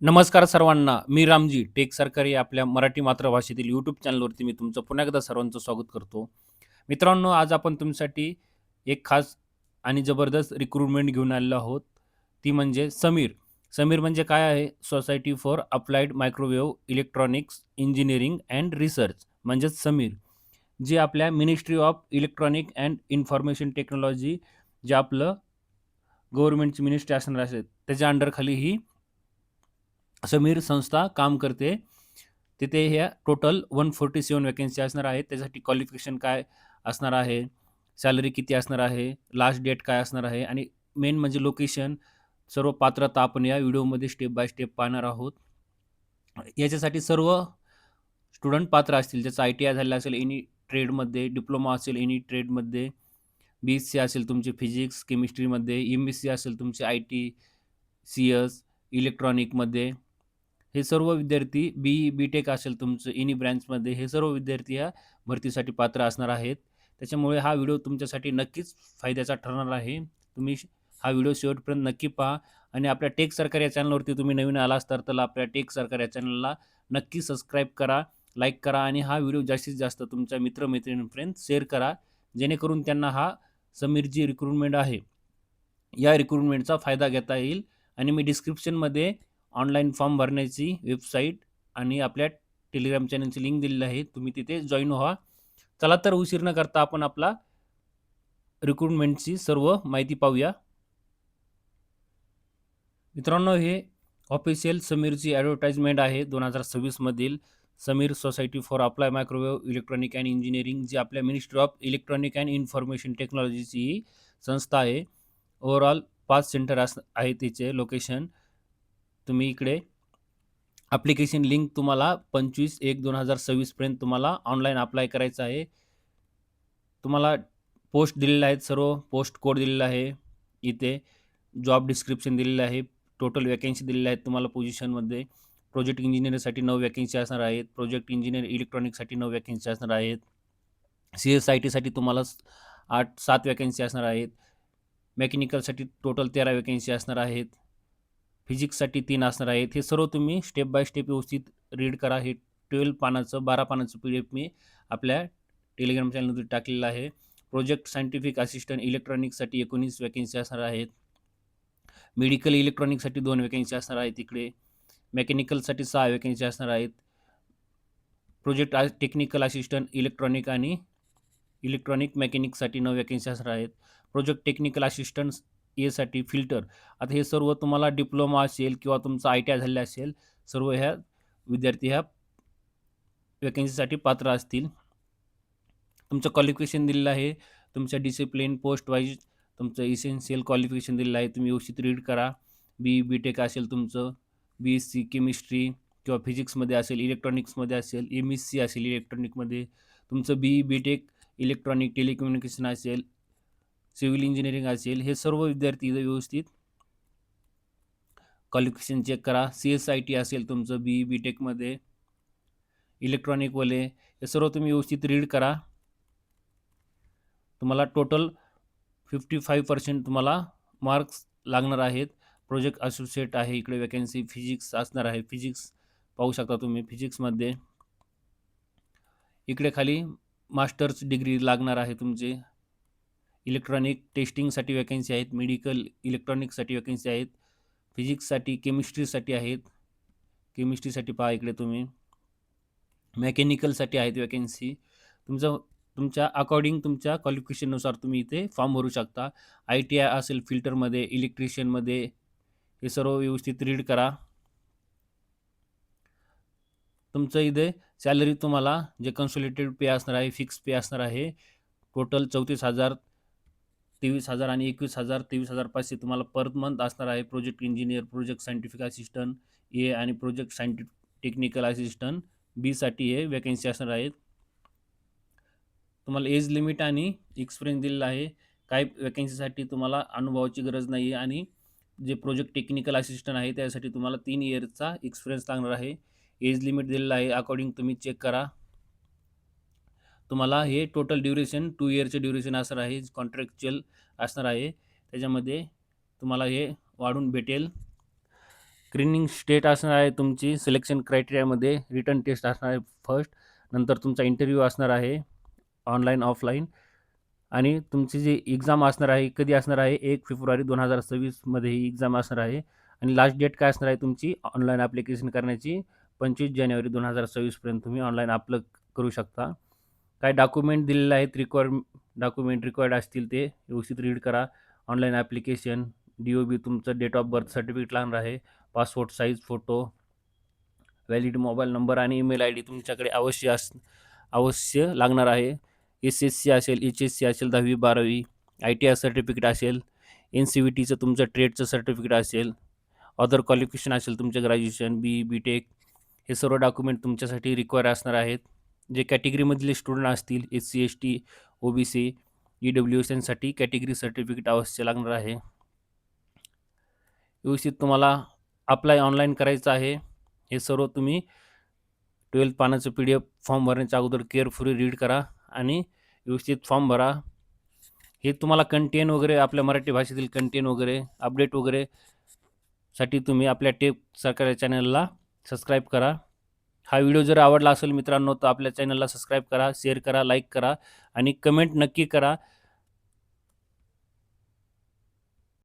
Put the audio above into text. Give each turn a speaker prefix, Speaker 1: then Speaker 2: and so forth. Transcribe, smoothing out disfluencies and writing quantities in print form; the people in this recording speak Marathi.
Speaker 1: नमस्कार सर्वांना. मी रामजी टेक सरकारी आपल्या मराठी मातृभाषेतील यूट्यूब चॅनलवरती मी तुमचं पुन्हा एकदा सर्वांचं स्वागत करतो. मित्रांनो, आज आपण तुमच्यासाठी एक खास आणि जबरदस्त रिक्रुटमेंट घेऊन आलेलो आहोत. ती म्हणजे समीर. समीर म्हणजे काय आहे? Society for applied microwave electronics engineering and research म्हणजेच समीर. जे आपल्या ministry of electronic and information technology जे आपलं गव्हर्नमेंटची मिनिस्ट्री असणार असेल त्याच्या अंडरखाली ही समीर संस्था काम करते. तिथे ह्या टोटल 147 वॅकन्सी असणार आहेत. त्यासाठी क्वालिफिकेशन काय असणार आहे, सॅलरी किती असणार आहे, लास्ट डेट काय असणार आहे आणि मेन म्हणजे लोकेशन, सर्व पात्रता आपण या व्हिडिओमध्ये स्टेप बाय स्टेप पाहणार आहोत. याच्यासाठी सर्व स्टुडंट पात्र असतील. ज्याचं ITI झालेलं असेल एनी ट्रेडमध्ये, डिप्लोमा असेल एनी ट्रेडमध्ये, BSc असेल तुमची फिजिक्स, केमिस्ट्रीमध्ये, MSc असेल तुमचे IT, CS, इलेक्ट्रॉनिकमध्ये. हे सर्व विद्यार्थी BE-BTech असेल तुमचं एनी ब्रँचमध्ये, हे सर्व विद्यार्थी ह्या भरतीसाठी पात्र असणार आहेत. त्याच्यामुळे हा व्हिडिओ तुमच्यासाठी नक्कीच फायद्याचा ठरणार आहे. तुम्ही हा व्हिडिओ शेवटपर्यंत नक्की पहा आणि आपल्या टेक सरकार या चॅनलवरती तुम्ही नवीन आला असताल तर आपल्या टेक सरकार या चॅनलला नक्की सबस्क्राईब करा, लाईक करा आणि हा व्हिडिओ जास्तीत जास्त तुमच्या मित्र-मैत्रिणींपर्यंत शेअर करा. जेणेकरून त्यांना हा समीर जी रिक्रुटमेंट आहे, या रिक्रुटमेंटचा फायदा घेता येईल. आणि मी डिस्क्रिप्शनमध्ये ऑनलाईन फॉर्म भरण्याची वेबसाईट आणि आपल्या टेलिग्राम चॅनलची लिंक दिलेली आहे. तुम्ही तिथे जॉइन व्हा. चला तर उशीर न करता आपण आपला रिक्रुटमेंटची सर्व माहिती पाहूया. मित्रांनो, हे ऑफिशियल समीरची ॲडव्हर्टाइजमेंट आहे 2026 मधील. SAMEER society for apply microwave electronic and engineering जी आपल्या ministry of electronic and information टेक्नॉलॉजीची ही संस्था आहे. ओव्हरऑल 5 सेंटर आहे तिचे लोकेशन. तुम्ही इकडे ॲप्लिकेशन लिंक तुम्हाला 25/1/2026 पर्यंत तुम्हाला ऑनलाईन अप्लाय करायचं आहे. तुम्हाला पोस्ट दिलेल्या आहेत, सर्व पोस्ट कोड दिलेला आहे. इथे जॉब डिस्क्रिप्शन दिलेलं आहे. टोटल वॅकन्सी दिलेल्या आहेत तुम्हाला पोझिशनमध्ये. प्रोजेक्ट इंजिनिअरसाठी 9 वॅकन्सी असणार आहेत. प्रोजेक्ट इंजिनिअर इलेक्ट्रॉनिक्ससाठी 9 वॅकन्सी असणार आहेत. CSITसाठी तुम्हाला 7 वॅकन्सी असणार आहेत. मेकॅनिकलसाठी टोटल 13 वॅकन्सी असणार आहेत. फिजिक्ससाठी 3 असणार आहेत. हे सर्व तुम्ही स्टेप बाय स्टेप व्यवस्थित रीड करा. हे 12 पानाचं PDF मी आपल्या टेलिग्राम चॅनलवर टाकलेलं आहे. प्रोजेक्ट सायंटिफिक असिस्टंट इलेक्ट्रॉनिक्ससाठी 19 वॅकन्सी असणार आहेत. मेडिकल इलेक्ट्रॉनिक्ससाठी 2 वॅकन्सी असणार आहेत इकडे. मेकॅनिकलसाठी 6 वॅकन्सी असणार आहेत. प्रोजेक्ट टेक्निकल असिस्टंट इलेक्ट्रॉनिक आणि इलेक्ट्रॉनिक मेकॅनिकसाठी 9 वॅकन्सी असणार आहेत. प्रोजेक्ट टेक्निकल असिस्टंट एसाठी फिल्टर. आता हे सर्व तुम्हाला डिप्लोमा असेल किंवा तुमचा ITI झालेला असेल, सर्व ह्या विद्यार्थी ह्या वॅकन्सीसाठी पात्र असतील. तुमचं क्वालिफिकेशन दिलेलं आहे. तुमच्या डिसिप्लिन पोस्ट वाईज तुमचं इसेन्शियल क्वालिफिकेशन दिलेलं आहे. तुम्ही व्यवस्थित रीड करा. BE-BTech असेल तुमचं, BSc केमिस्ट्री किंवा फिजिक्समध्ये असेल, इलेक्ट्रॉनिक्समध्ये असेल, MSc असेल इलेक्ट्रॉनिकमध्ये, तुमचं BE-BTech इलेक्ट्रॉनिक टेलिकम्युनिकेशन असेल, सिव्हिल इंजिनिअरिंग असेल, हे सर्व विद्यार्थी इथं व्यवस्थित क्वालिफिकेशन चेक करा. CSIT असेल तुमचं BE-BTechमध्ये, इलेक्ट्रॉनिकवाले, हे सर्व तुम्ही व्यवस्थित रीड करा. तुम्हाला टोटल 55% तुम्हाला मार्क्स लागणार आहेत. प्रोजेक्ट असोसिएट आहे इकडे वॅकन्सी. फिजिक्स असणार आहे. फिजिक्स पाहू शकता तुम्ही फिजिक्समध्ये. इकडे खाली मास्टर्स डिग्री लागणार आहे तुमचे. इलेक्ट्रॉनिक टेस्टिंगसाठी वॅकन्सी आहेत. मेडिकल इलेक्ट्रॉनिक्ससाठी वॅकन्सी आहेत. फिजिक्ससाठी, केमिस्ट्रीसाठी आहेत. केमिस्ट्रीसाठी पहा इकडे तुम्ही. मेकॅनिकलसाठी आहेत वॅकन्सी. तुमच्या अकॉर्डिंग तुमच्या क्वालिफिकेशननुसार तुम्ही इथे फॉर्म भरू शकता. ITI असेल फिल्टरमध्ये, इलेक्ट्रिशियनमध्ये, हे सर्व व्यवस्थित रीड करा. तुमचं इथे सॅलरी तुम्हाला जे कन्सोलिडेटेड पे असणार आहे, फिक्स पे असणार आहे. टोटल 34,000, 23,000 आणि 21,000, 23,500 तुम्हाला पर मंथ असणार आहे. Project engineer, project scientific assistant A आणि प्रोजेक्ट सायंटिफिक टेक्निकल असिस्टंट Bसाठी हे वॅकन्सी असणार आहेत. तुम्हाला एज लिमिट आणि एक्सपिरियन्स दिलेला आहे. काही वॅकन्सीसाठी तुम्हाला अनुभवाची गरज नाही आहे आणि जे प्रोजेक्ट टेक्निकल असिस्टंट आहे त्यासाठी तुम्हाला 3 इयरचा एक्सपिरियन्स लागणार आहे. एज लिमिट दिलेलं आहे. अकॉर्डिंग तुम्ही चेक करा. तुम्हाला हे टोटल ड्युरेशन 2 इयरचे ड्युरेशन असणार आहे. कॉन्ट्रॅक्च्युअल असणार आहे. त्याच्यामध्ये तुम्हाला हे वाढून भेटेल. स्क्रीनिंग स्टेट असणार आहे तुमची सिलेक्शन क्रायटेरियामध्ये रिटन टेस्ट असणार आहे फर्स्ट, नंतर तुमचा इंटरव्ह्यू असणार आहे ऑनलाईन ऑफलाईन, आणि तुमची जी एक्झाम असणार आहे कधी असणार आहे 1 फेब्रुवारी 2026 ही एक्झाम असणार आहे. आणि लास्ट डेट काय असणार आहे तुमची ऑनलाईन ॲप्लिकेशन करण्याची 25 जानेवारी 2026 तुम्ही ऑनलाईन अप्लाय करू शकता. काय डॉक्युमेंट दिलेले आहेत डॉक्युमेंट रिक्वायर्ड असतील ते व्यवस्थित रीड करा. ऑनलाईन ॲप्लिकेशन, DOB, तुमचं डेट ऑफ बर्थ सर्टिफिकेट लागणार आहे, passport size photo, valid mobile number आणि ईमेल आय डी तुमच्याकडे अवश्य लागणार आहे. SSC असेल, HSC असेल, 10वी-12वी, ITI सर्टिफिकेट असेल, NCVTचं तुमचं ट्रेडचं सर्टिफिकेट असेल, अदर क्वालिफिकेशन असेल तुमचं ग्रॅज्युएशन, BE, BTech, हे सर्व डॉक्युमेंट तुमच्यासाठी रिक्वायर असणार आहेत. जे कॅटेगरीमधले स्टुडंट असतील SC, ST, OBC, EWS यांसाठी कॅटेगरी सर्टिफिकेट अवश्य लागणार आहे. व्यवस्थित तुम्हाला अप्लाय ऑनलाईन करायचं आहे. हे सर्व तुम्ही 12 पानाचं PDF फॉर्म भरण्याच्या अगोदर केअरफुली रीड करा आणि व्यवस्थित फॉर्म भरा. हे तुम्हाला कंटेंट वगैरे आपल्या मराठी भाषेतील कंटेंट वगैरे अपडेट वगैरे साठी तुम्ही आपल्या टेक सरकार या चॅनलला सबस्क्राईब करा. हा व्हिडिओ जर आवडला असेल मित्रांनो तर आपल्या चॅनलला सबस्क्राईब करा, शेअर करा, लाईक करा आणि कमेंट नक्की करा.